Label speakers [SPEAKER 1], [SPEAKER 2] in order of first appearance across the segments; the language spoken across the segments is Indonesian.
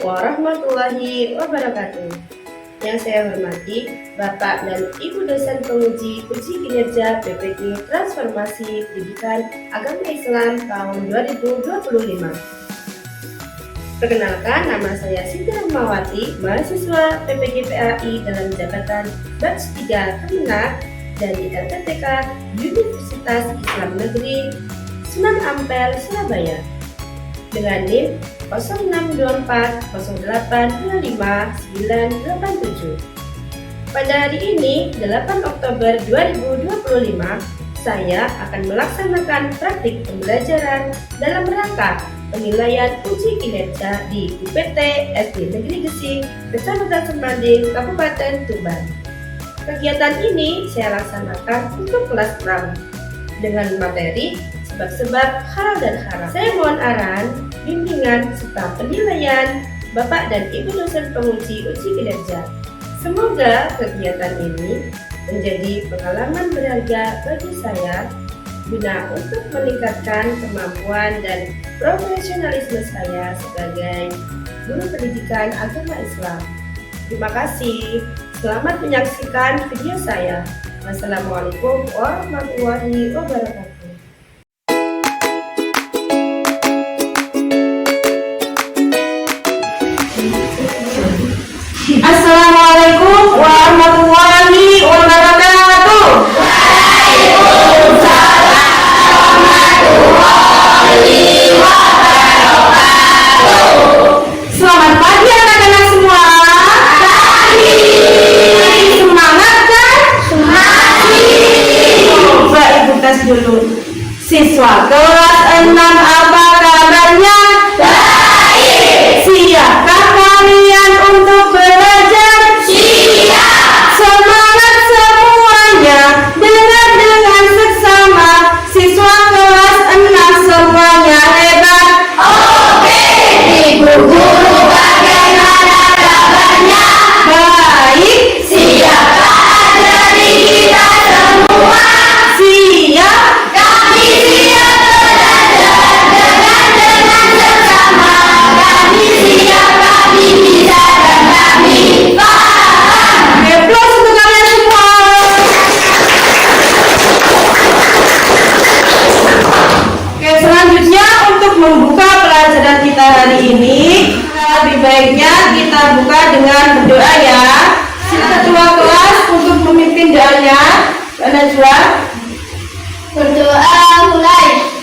[SPEAKER 1] warahmatullahi wabarakatuh. Yang saya hormati Bapak dan Ibu dosen penguji uji kinerja PPG Transformasi Pendidikan Agama Islam tahun 2025. Perkenalkan, nama saya Siti Rahmawati, mahasiswa PPG PAI dalam jabatan Batch 3 Kemenak dari LPTK Universitas Islam Negeri Sunan Ampel, Surabaya, dengan NIM 0624082597. Pada hari ini, 8 Oktober 2025, saya akan melaksanakan praktik pembelajaran dalam rangka penilaian uji kinerja di UPT SD Negeri Gesing, Kecamatan Semanding, Kabupaten Tuban. Kegiatan ini saya laksanakan untuk kelas pram dengan materi sebab-sebab halal dan haram. Saya mohon arahan, bimbingan, serta penilaian Bapak dan Ibu dosen penguji uji kinerja. Semoga kegiatan ini menjadi pengalaman berharga bagi saya guna untuk meningkatkan kemampuan dan profesionalisme saya sebagai guru pendidikan agama Islam. Terima kasih. Selamat menyaksikan video saya. Wassalamualaikum warahmatullahi wabarakatuh.
[SPEAKER 2] Assalamualaikum warahmatullahi wabarakatuh. Waalaikumsalam warahmatullahi wabarakatuh. Selamat pagi anak-anak semua. Pagi. Semangat kan? Semangat. Coba ibu tes dulu. Siswa kelas 6 apa kabarnya? Baik. Siapkah kalian untuk belajar? Siap. Semangat semuanya, dengar dengan seksama. Siswa kelas 6 semuanya hebat. Oke. Ibu guru bagaimana kabarnya? Baik. Siapkah dari kita semua? Siap. Kami siap belajar dengan seksama. Kami siap, kami bisa, dan kami paham. Aplaus untuk kalian semua. Oke, selanjutnya untuk membuka pelajaran kita hari ini, lebih baiknya kita buka dengan berdoa ya. Ketua kelas untuk memimpin doanya. Mbak Najwa. Berdoa mulai.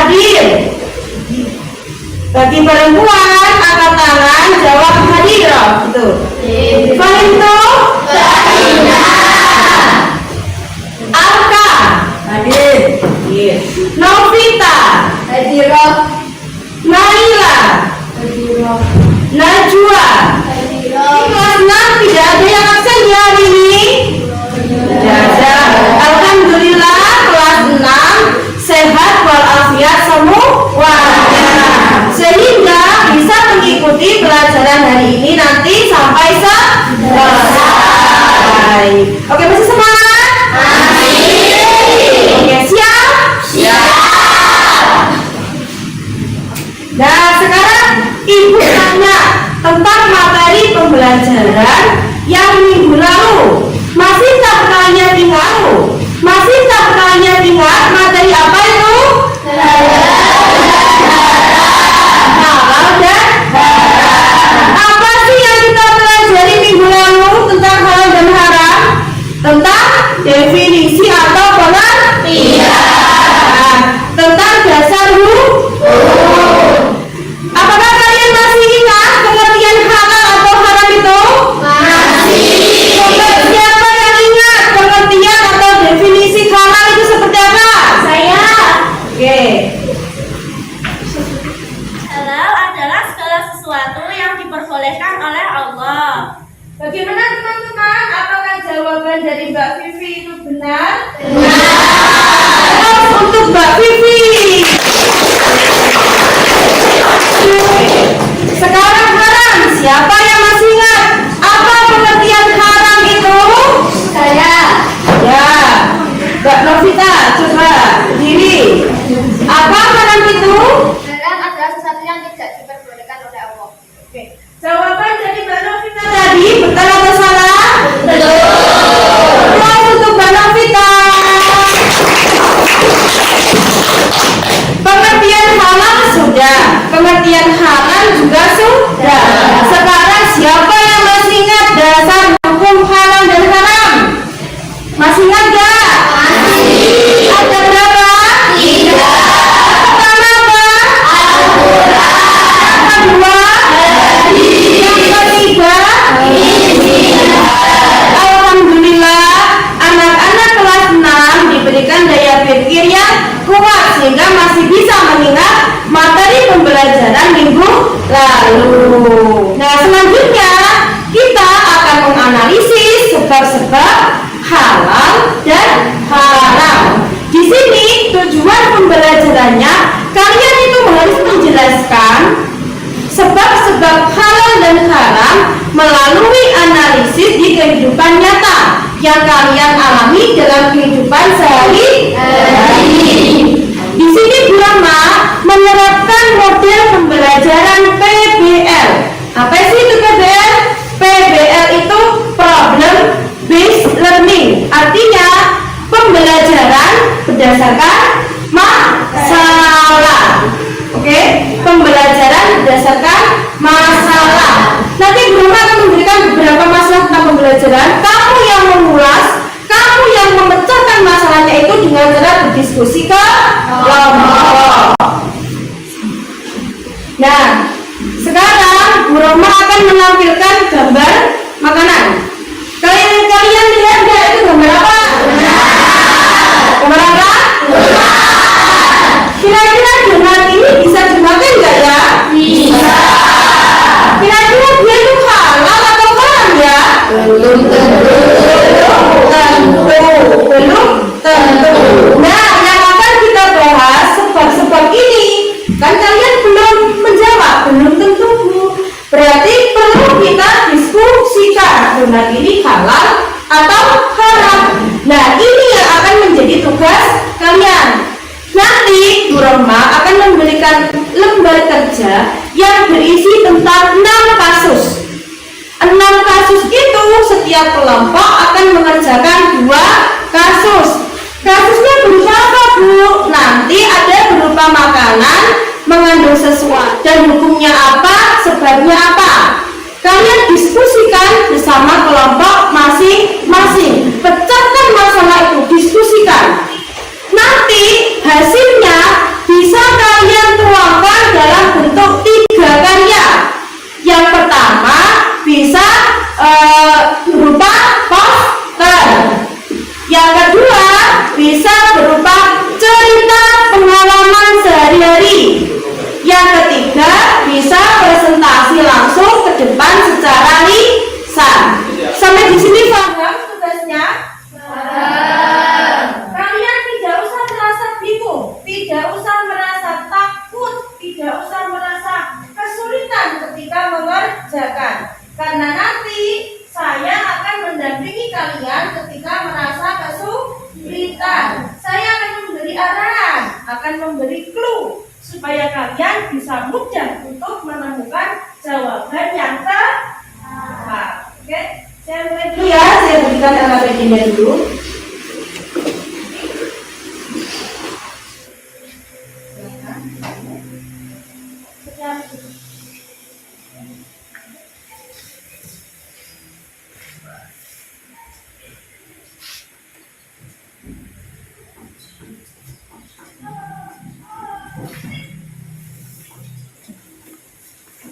[SPEAKER 2] hadir. Bagi perempuan angkat tangan, jawab hadirah. Betul. Fahim tuh? Alka hadir. Novita hadirah. Naila hadirah. Najwa hadirah. Kelas 6 tidak ada yang absen ya hari ini? Tidak ada. Alhamdulillah kelas 6 sehat walafiat semuanya, sehingga bisa mengikuti pelajaran hari ini nanti sampai selesai. Oke, masih semangat? Oke, siap? Nah, sekarang Ibu tanya tentang materi pembelajaran yang minggu lalu. Masih tak pertanyaannya tinggal? Masih tak pertanyaannya tinggal? Materi apa itu? Halal dan apa sih yang kita pelajari minggu lalu tentang halal dan haram? Tentang definisi atau pengertian, tentang dasar hukum. Apakah kalian masih ingat pengertian halal atau haram itu? Siapa yang ingat pengertian atau definisi halal itu seperti apa? Saya. Oke.
[SPEAKER 3] Halal adalah segala sesuatu yang diperbolehkan oleh Allah.
[SPEAKER 2] Bagaimana teman-teman? Apakah jawaban dari Mbak Vivi itu benar? Untuk Mbak Vivi. Sekarang haram. Siapa yang masih ingat apa pengertian haram itu? Saya. Ya. Mbak Novita, coba diri. Apa haram itu?
[SPEAKER 3] Haram adalah sesuatu yang tidak diperbolehkan oleh Allah.
[SPEAKER 2] Oke. Jawaban dari Mbak Novita tadi betul atau salah? Betul. Untuk Mbak Novita. Pengertian halal sudah, pengertian haram juga sudah. Sekarang siapa yang masih ingat dasar hukum halal dan haram? Masih ingat gak? Masih. Ada berapa? 3. Pertama apa? Al-Quran. Kedua? Hadis. Yang ketiga? Alhamdulillah, anak-anak kelas 6 diberikan daya pikir yang kuat sehingga masih bisa mengingat materi pembelajaran minggu lalu. Nah, selanjutnya kita akan menganalisis sebab-sebab halal dan haram. Di sini tujuan pembelajarannya kalian itu harus menjelaskan sebab-sebab halal dan haram melalui analisis di kehidupan nyata yang kalian alami dalam kehidupan sehari-hari. Di sini Bu Rahma menerapkan model pembelajaran PBL. Apa sih itu PBL? PBL itu Problem Based Learning. Artinya pembelajaran berdasarkan masalah. Oke, pembelajaran berdasarkan masalah. Nanti Bu Rahma akan memberikan beberapa masalah tentang pembelajaran. Kamu yang mengulas, kamu yang memecahkan masalahnya itu dengan cara berdiskusi ke kelompok. Nah, sekarang Bu Rahma akan menampilkan gambar makanan. Kalian lihat nggak itu gambar apa? Gambar apa? Kira-kira donat ini bisa dimakan nggak ya? Bisa. Kira-kira dia itu halal atau haram ya? Belum tentu. Nah, yang akan kita bahas sebab-sebab ini. Kan kalian belum menjawab, belum tentu Bu. Berarti perlu kita diskusikan donat ini halal atau haram. Nah, ini yang akan menjadi tugas kalian. Nanti Bu Rahma akan memberikan lembar kerja yang berisi tentang 6 kasus. 6 kasus itu setiap kelompok akan mengerjakan 2 kasus. Kasusnya berupa apa Bu? Nanti ada berupa makanan mengandung sesuatu dan hukumnya apa, sebabnya apa. Kalian diskusikan bersama kelompok masing-masing. Pecahkan masalah itu, diskusikan. Nanti hasilnya bisa
[SPEAKER 1] Sebentar, saya akan memberi arahan, akan memberi clue supaya kalian bisa mudah untuk menemukan jawaban yang tepat. Oke, saya mulai dulu ya.
[SPEAKER 2] Saya berikan LPG-nya dulu.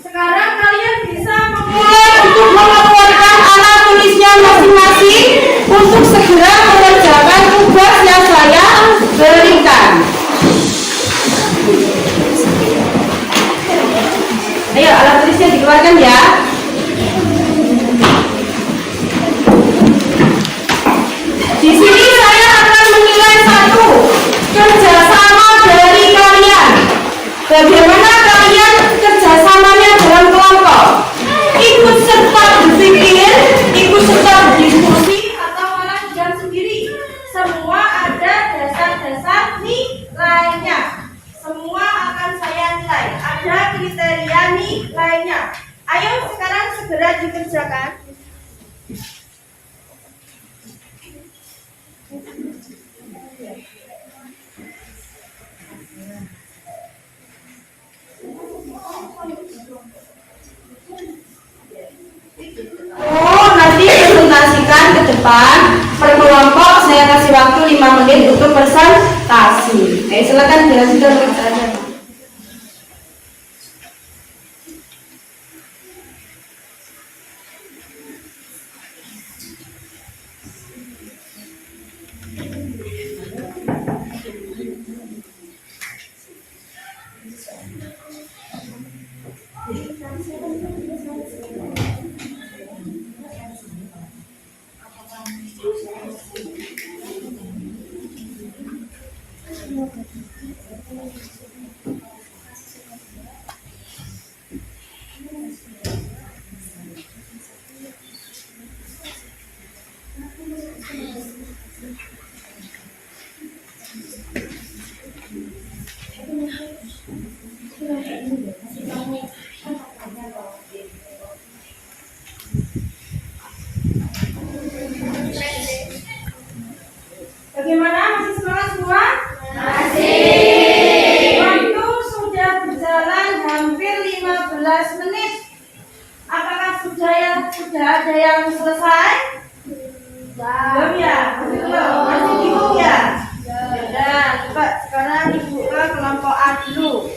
[SPEAKER 1] Sekarang kalian bisa
[SPEAKER 2] Mulai untuk mengeluarkan alat tulisnya masing-masing untuk segera mengerjakan tugas yang saya berikan. Ayo, alat tulisnya dikeluarkan ya. Di sini saya akan menilai satu kerjasama dari kalian. Bagaimana kalian kerjasamanya dalam kelompok? Ikut serta berpikir, ikut serta berdiskusi,
[SPEAKER 1] atau malah diam sendiri. Semua ada dasar-dasar nilainya. Semua akan saya nilai. Ada kriteria nilainya. Ayo sekarang segera dikerjakan.
[SPEAKER 2] Oh, nanti presentasikan ke depan per kelompok. Saya kasih waktu 5 menit untuk presentasi. Silakan dilanjutkan pekerjaannya.
[SPEAKER 1] Bagaimana? Masih semangat semua? Masih. Waktu sudah berjalan hampir 15 menit. Apakah sudah ada yang selesai? Belum ya? Masih bingung ya? Ya, coba sekarang dibuka kelompok A dulu.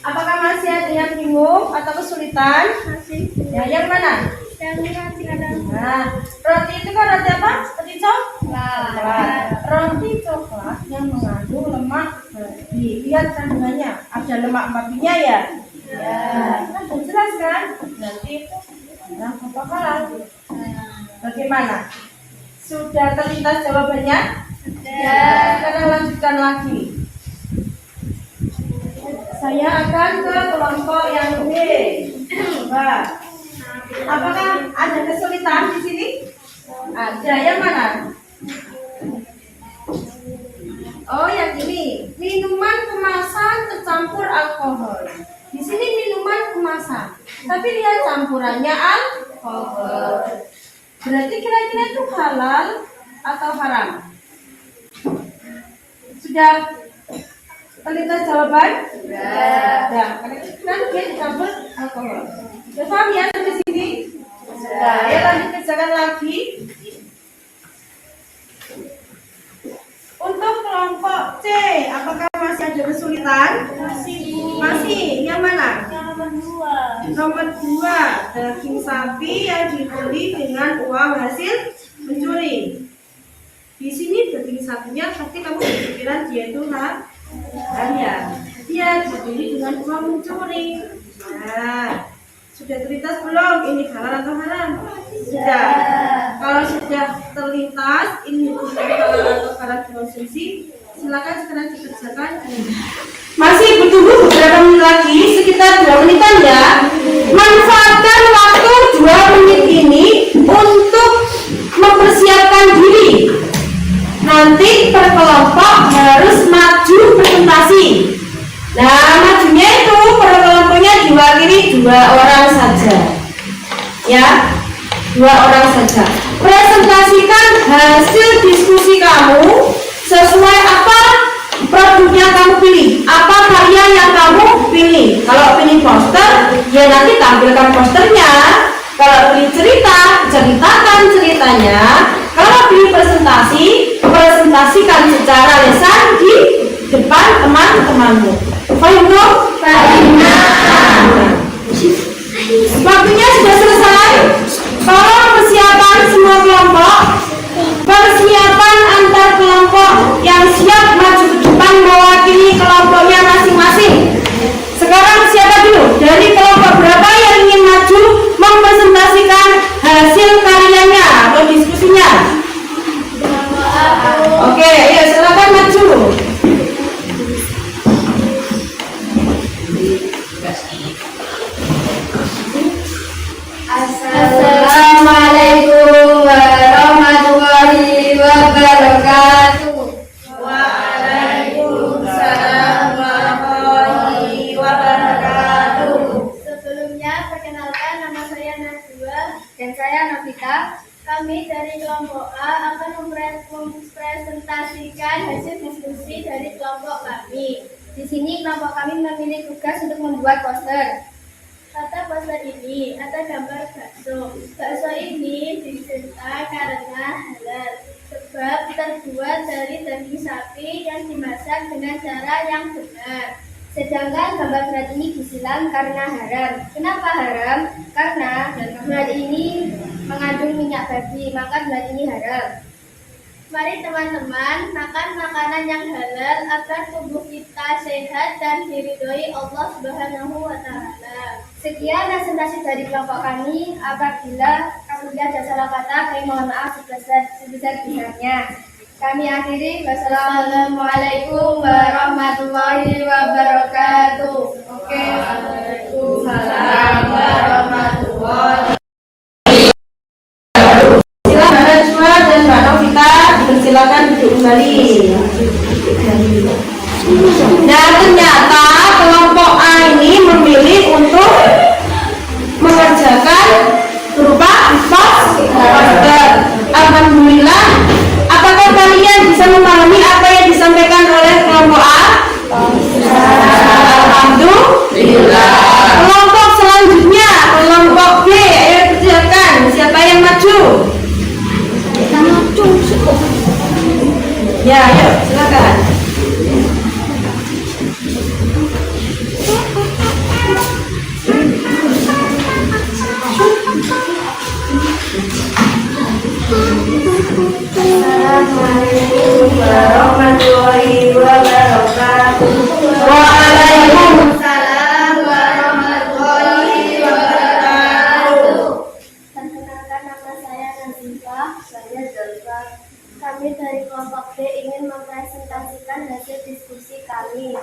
[SPEAKER 1] Apakah masih ada yang bingung atau kesulitan?
[SPEAKER 3] Masih.
[SPEAKER 1] Ya, yang mana?
[SPEAKER 3] Yang roti ada.
[SPEAKER 1] Nah, roti itu kan roti apa? Roti coklat. Roti coklat yang mengandung lemak babi. Lihat kandungannya, ada lemak babinya ya? Ya, kan sudah jelas kan? Nanti itu apa halal? Bagaimana? Sudah terlintas jawabannya?
[SPEAKER 3] Sudah.
[SPEAKER 1] Sekarang lanjutkan lagi. Saya akan ke kelompok yang B. Coba. Apakah ada kesulitan di sini? Ada. Yang mana? Oh, yang ini. Minuman kemasan tercampur alkohol. Di sini minuman kemasan. Tapi lihat campurannya alkohol. Berarti kira-kira itu halal atau haram? Sudah terlintas jawaban? Sudah. Karena dia dicampur alkohol. Sudah paham ya sampai sini? Sudah. Ya, lanjut kerjakan lagi. Untuk kelompok C, apakah masih ada kesulitan? Masih. Yang mana? Nomor 2, daging sapi yang dibeli dengan uang hasil mencuri. Di sini daging sapinya pasti kamu berpikiran dia itu haram ya. Dia dibeli dengan uang mencuri. Nah, sudah terlintas belum? Ini halal atau haram? Sudah. Kalau sudah terlintas, ini bukan halal atau haram dikonsumsi, silakan sekarang dikerjakan.
[SPEAKER 2] Masih bertunggu beberapa menit lagi, sekitar 2 menitan ya. Manfaatkan waktu 2 menit ini untuk mempersiapkan diri nanti per kelompok harus maju presentasi. Nah, majunya itu per kelompoknya diwakili 2 orang saja. Ya, 2 orang saja. Presentasikan hasil diskusi kamu sesuai apa produknya kamu pilih, apa karya yang kamu pilih. Kalau pilih poster, ya nanti tampilkan posternya. Kalau pilih cerita, ceritakan ceritanya. Kalau pilih presentasi, presentasikan secara lisan di depan teman-temanmu. Paham belum? Waktunya sudah selesai. Tolong persiapan semua kelompok. Persiapan antar kelompok yang siap maju ke depan mewakili kelompoknya masing-masing. Sekarang siapa dulu? Dari kelompok berapa yang ingin maju mempresentasikan hasil karyanya atau diskusinya? Oke, ayo silakan maju.
[SPEAKER 4] Assalamualaikum warahmatullahi wabarakatuh.
[SPEAKER 3] Waalaikumsalam warahmatullahi wabarakatuh.
[SPEAKER 4] Sebelumnya perkenalkan, nama saya Najwa dan saya Novita. Kami dari kelompok A akan mempresentasikan hasil diskusi dari kelompok kami. Di sini kelompok kami memilih tugas untuk membuat poster. Pada poster ini ada gambar bakso. Bakso ini dicinta karena halal, sebab terbuat dari daging sapi yang dimasak dengan cara yang benar. Sedangkan gambar berat ini disilang karena haram. Kenapa haram? Karena berat ini mengandung minyak babi, maka berat ini haram. Mari teman-teman makan makanan yang halal agar tubuh kita sehat dan diridhoi Allah Subhanahu wa Ta'ala. Sekian presentasi dari kelompok kami. Apabila ada salah kata, kami mohon maaf sebesar-besarnya. Kami akhiri. Wassalamualaikum warahmatullahi wabarakatuh. Oke.
[SPEAKER 3] Waalaikumsalam warahmatullahi.
[SPEAKER 2] Silakan Najwa dan Mbak Novita, silakan duduk kembali. Nah, ternyata kelompok A ini memilih untuk mengerjakan berupa poster. Alhamdulillah, apakah kalian bisa memahami apa yang disampaikan oleh kelompok A? Alhamdulillah. Kelompok selanjutnya, kelompok B, ayo kerjakan. Siapa yang maju? Ya, ayo silakan. Assalamualaikum warahmatullahi wabarakatuh. Waalaikumsalam warahmatullahi wabarakatuh.
[SPEAKER 4] Perkenalkan, nama saya Nazifah. Saya Zalfa. Kami dari kelompok B ingin mempresentasikan hasil diskusi kami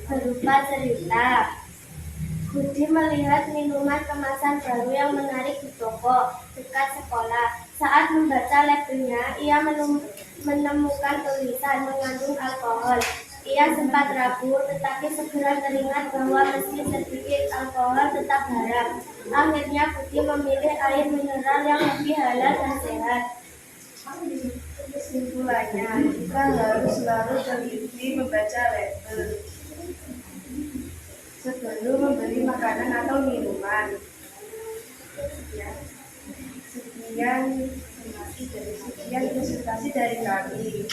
[SPEAKER 4] berupa cerita. Budi melihat minuman kemasan baru yang menarik di toko dekat sekolah. Saat membaca labelnya, ia menemukan tulisan mengandung alkohol. Ia sempat ragu, tetapi segera teringat bahwa meski sedikit alkohol tetap haram. Akhirnya Budi memilih air mineral yang lebih halal dan sehat.
[SPEAKER 1] Kesimpulannya, kita harus selalu teliti membaca label sebelum membeli makanan atau minuman. Sekian presentasi dari kami.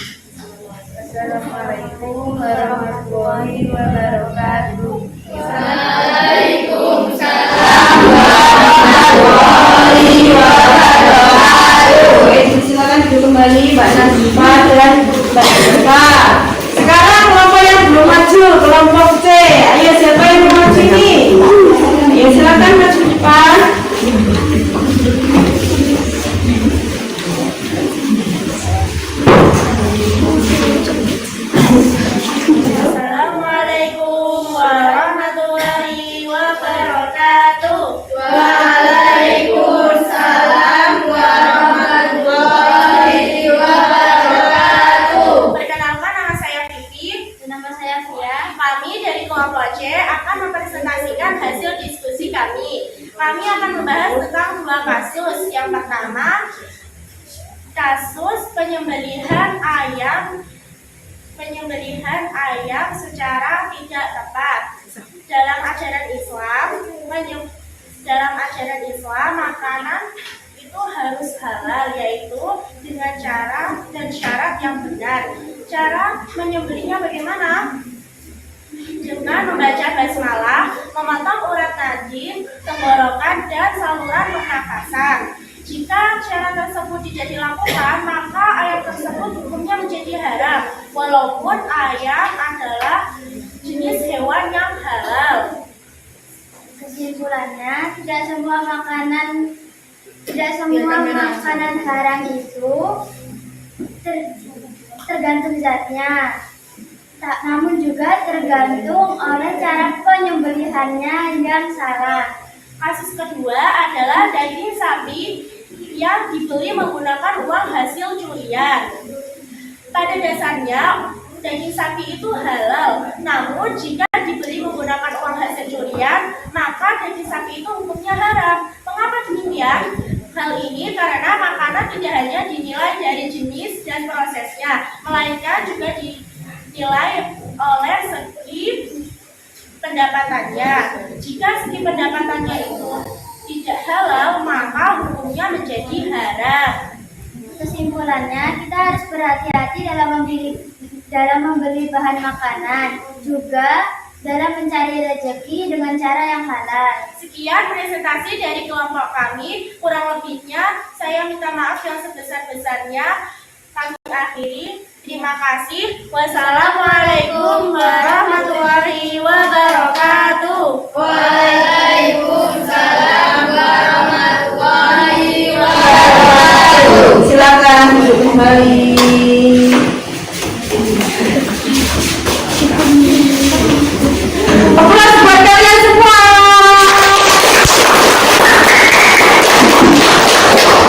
[SPEAKER 1] Assalamualaikum warahmatullahi wabarakatuh.
[SPEAKER 2] Waalaikumsalam warahmatullahi wabarakatuh. Silakan duduk kembali Mbak Nazifah dan Mbak Zalfa. Sekarang kelompok yang belum maju, kelompok C. Ayo siapa yang mau maju ini? Ayo silakan maju depan.
[SPEAKER 3] Assalamualaikum warahmatullahi wabarakatuh.
[SPEAKER 4] Waalaikumsalam
[SPEAKER 3] kasus penyembelihan ayam secara tidak tepat. Dalam ajaran Islam, makanan itu harus halal, yaitu dengan cara dan syarat yang benar. Cara menyembelihnya bagaimana? Dengan membaca basmalah, memotong urat nadi, tenggorokan, dan saluran pernafasan. Jika cara tersebut tidak dilakukan, maka ayam tersebut hukumnya menjadi haram, walaupun ayam adalah jenis hewan yang halal.
[SPEAKER 4] Kesimpulannya, tidak semua makanan haram itu tergantung zatnya, namun juga tergantung oleh cara penyembelihannya yang salah.
[SPEAKER 3] Kasus kedua adalah daging sapi yang dibeli menggunakan uang hasil curian. Pada dasarnya, daging sapi itu halal, namun jika dibeli menggunakan uang hasil curian, maka daging sapi itu hukumnya haram. Mengapa demikian? Hal ini karena makanan tidak hanya dinilai dari jenis dan prosesnya, melainkan juga dinilai oleh segi pendapatannya. Jika segi pendapatannya itu tidak halal, maka hukumnya menjadi haram.
[SPEAKER 4] Kesimpulannya, kita harus berhati-hati dalam membeli bahan makanan, juga dalam mencari rezeki dengan cara yang halal.
[SPEAKER 3] Sekian presentasi dari kelompok kami. Kurang lebihnya saya minta maaf yang sebesar-besarnya. Kami akhiri. Terima kasih. Wassalamualaikum warahmatullahi wabarakatuh.
[SPEAKER 2] Waalaikumsalam warahmatullahi wabarakatuh. Silakan duduk kembali. Aplaus buat kalian semua.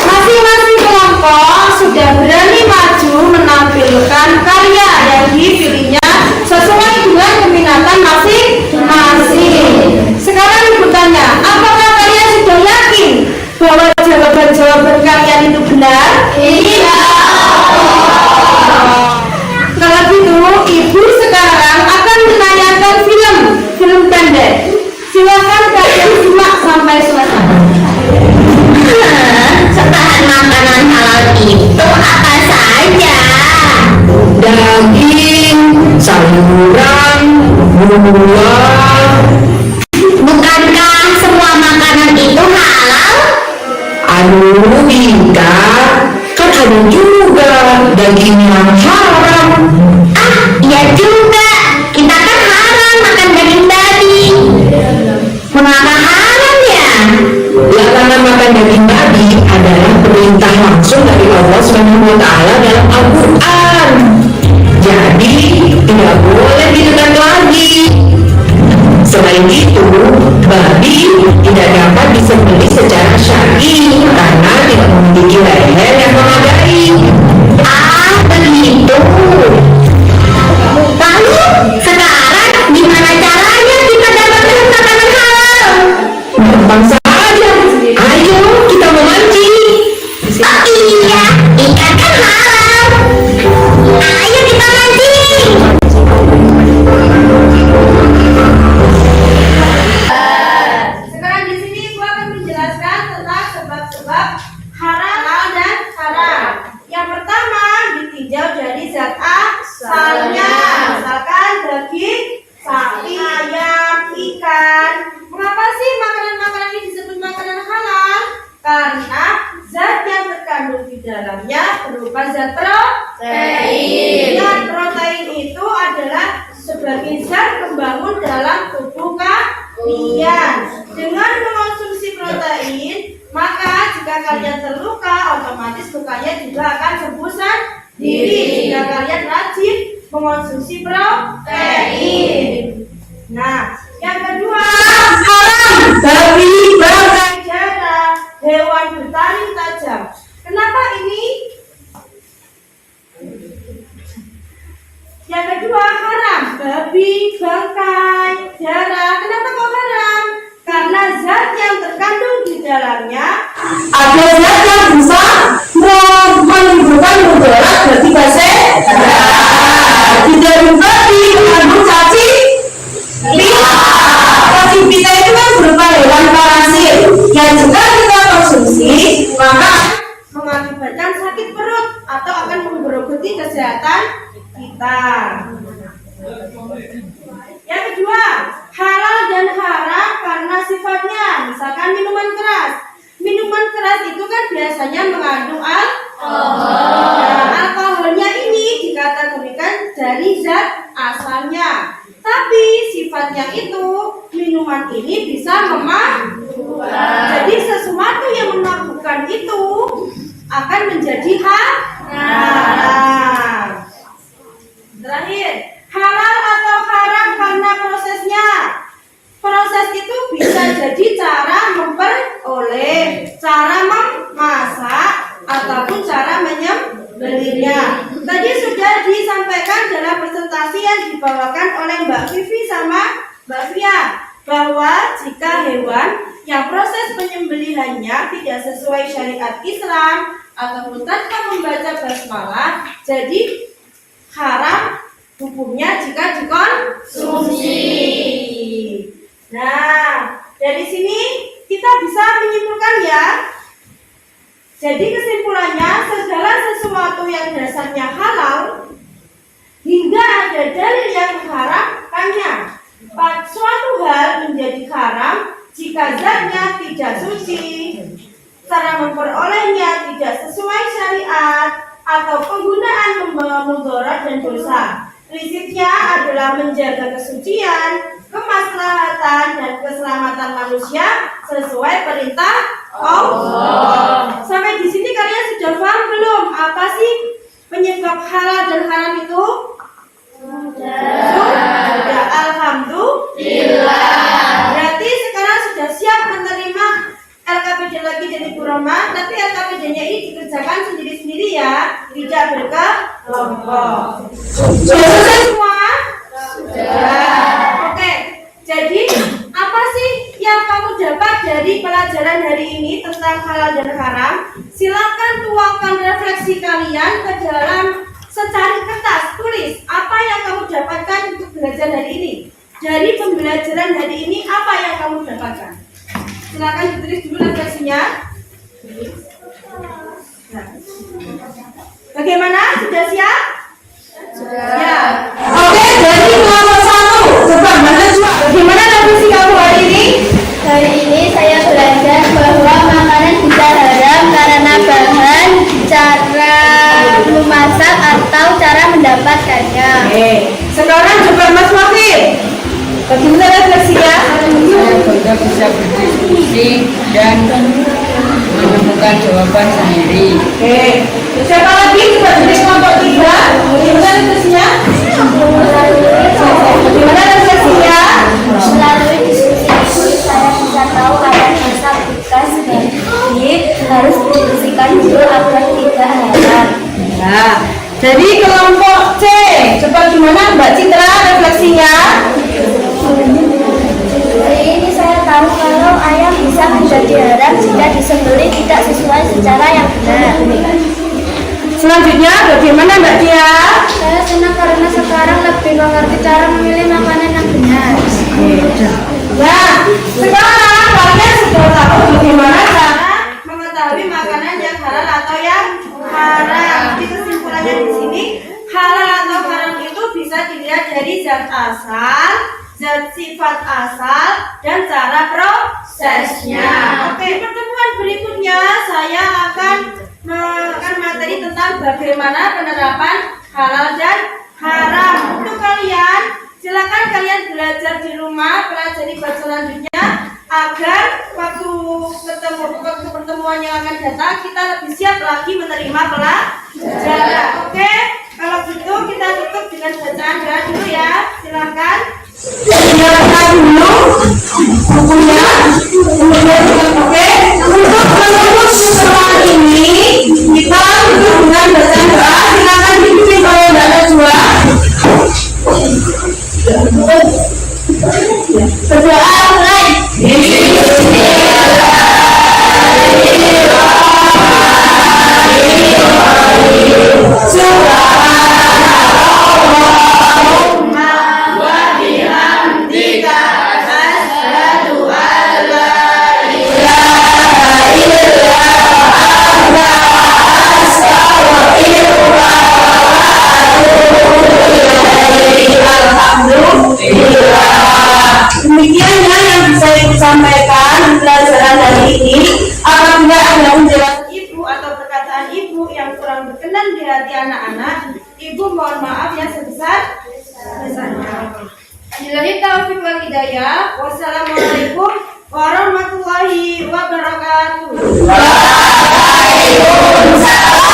[SPEAKER 2] Masing-masing kelompok sudah berani maju menampilkan karya yang dipilihnya sesuai dengan keminatan masing-masing. Sekarang ibu tanya, apakah kalian sudah yakin bahwa jawaban-jawaban kalian itu benar? Iya. Kalau gitu, ibu sekarang akan menanyakan film pendek. Silakan kalian simak sampai selesai.
[SPEAKER 5] Bahan makanan halal itu apa saja? Daging, sayuran, buah. Bukankah semua makanan itu halal? Aduh, Dinda, kan ada juga daging yang haram. Ah, iya juga. Kita kan haram makan daging babi. Mengapa haram ya? Ya karena makan daging babi adalah perintah langsung dari Allah SWT dalam Al-Quran. Jadi tidak boleh didekat lagi. Selain itu, babi tidak dapat disembelih secara syar'i karena tidak memiliki leher yang memadai. Ah, begitu. Lalu sekarang gimana caranya kita dapatkan makanan halal? Gampang saja. Ayo kita memancing. Oh iya, ikan kan halal. Ayo kita mancing.
[SPEAKER 2] Sekarang di sini gua akan menjelaskan tentang sebab-sebab halal dan haram. Yang pertama, ditinjau dari zat asalnya. Misalkan daging sapi, ayam, ikan. Mengapa sih makanan-makanan ini disebut makanan halal? Karena zat yang terkandung di dalamnya berupa zat protein. Dan protein itu adalah sebagai zat pembangun dalam tubuh kalian. Dengan mengonsumsi protein, maka jika kalian terluka, otomatis lukanya juga akan sembuh sendiri jika kalian rajin mengonsumsi protein. Nah, yang kedua, babi berkacara, hewan bertaring tajam. Kenapa ini? Yang kedua, haram, babi, bangkai, darah. Kenapa kok haram? Karena zat yang terkandung di dalamnya ada zat yang bisa menimbulkan mudarat bagi sehat. Tidak juga mengandung cacing pita. Cacing pita itu kan berupa hewan parasit yang jika kita konsumsi maka
[SPEAKER 1] mengakibatkan sakit perut atau akan menggerogoti kesehatan kita. Yang kedua, halal dan haram karena sifatnya. Misalkan minuman keras. Minuman keras itu kan biasanya mengandung alkohol. Nah, alkoholnya ini dikategorikan dari zat asalnya. Tapi sifatnya itu minuman ini bisa memabukkan. Jadi sesuatu yang memabukkan itu akan menjadi haram. Terakhir, halal atau haram karena prosesnya. Proses itu bisa jadi cara memperoleh, cara memasak, ataupun cara menyembelihnya. Tadi sudah disampaikan dalam presentasi yang dibawakan oleh Mbak Vivi sama Mbak Fia, bahwa jika hewan yang proses penyembelihannya tidak sesuai syariat Islam ataupun tanpa membaca basmalah, jadi haram hukumnya jika dikonsumsi. Nah, dari sini kita bisa menyimpulkan ya. Jadi kesimpulannya, segala sesuatu yang dasarnya halal hingga ada dalil yang mengharamkannya. Suatu hal menjadi haram jika zatnya tidak suci, cara memperolehnya tidak sesuai syariat, atau penggunaan membawa mudarat dan dosa. Prinsipnya adalah menjaga kesucian, kemaslahatan, dan keselamatan manusia sesuai perintah Allah. Sampai di sini kalian sudah paham belum? Apa sih penyebab halal dan haram itu? Sudah. Alhamdulillah. Berarti sekarang sudah siap menerima LKPD lagi dari Bu Roma. Tapi LKPD-nya ini dikerjakan sendiri-sendiri ya, tidak berkelompok. Sudah selesai semua? Sudah. Oke. Jadi apa sih yang kamu dapat dari pelajaran hari ini tentang halal dan haram? Silakan tuangkan refleksi kalian ke dalam secari kertas. Tulis apa yang kamu dapatkan untuk belajar hari ini. Dari pembelajaran hari ini apa yang kamu dapatkan? Silakan ditulis dulu refleksinya. Nah. Bagaimana? Sudah siap? Sudah. Ya.
[SPEAKER 2] oke, dari kelompok 1 coba mana coba bagaimana refleksi kamu hari ini?
[SPEAKER 4] Hari ini saya belajar bahwa makanan bisa haram karena bahan, cara memasak, atau cara mendapatkannya.
[SPEAKER 2] Oke, sekarang coba Mas Mafir, bagaimana refleksinya?
[SPEAKER 6] Saya juga bisa berdiskusi dan menemukan jawaban sendiri.
[SPEAKER 2] Oke, siapa lagi? Coba dari kelompok 3, bagaimana refleksinya? Bagaimana refleksinya?
[SPEAKER 4] Melalui diskusi ini saya bisa tahu ada masa bekas jadi harus dibersihkan dulu agar tidak haram.
[SPEAKER 2] Nah, jadi kelompok C, coba gimana Mbak Citra refleksinya?
[SPEAKER 4] Hari ini saya tahu kalau ayam bisa menjadi haram jika disembelih tidak sesuai secara yang benar.
[SPEAKER 2] Selanjutnya bagaimana Mbak Tia?
[SPEAKER 4] Saya senang karena sekarang lebih mengerti cara memilih makanan yang benar.
[SPEAKER 2] Nah, sekarang kalian sudah tahu bagaimana cara
[SPEAKER 1] Mengetahui makanan yang halal atau yang haram. Jadi kesimpulannya di sini, halal atau haram itu bisa dilihat dari zat asal, zat sifat asal, dan cara prosesnya. Oke, pertemuan berikutnya saya akan materi tentang bagaimana penerapan halal dan haram. Untuk kalian, silakan kalian belajar di rumah, pelajari bab selanjutnya agar waktu pertemuan yang akan datang kita lebih siap lagi menerima pelajaran. Oke, kalau gitu kita tutup dengan bacaan doa dulu ya. Silakan.
[SPEAKER 2] silakan dulu bukunya. Oke, untuk menutup pertemuan ini kita tutup dengan bacaan doa. Silakan dipimpin oleh Mbak Najwa. Berdoa mulai. Wabillahi taufiq wal hidayah. Wassalamualaikum warahmatullahi wabarakatuh.
[SPEAKER 5] Waalaikumsalam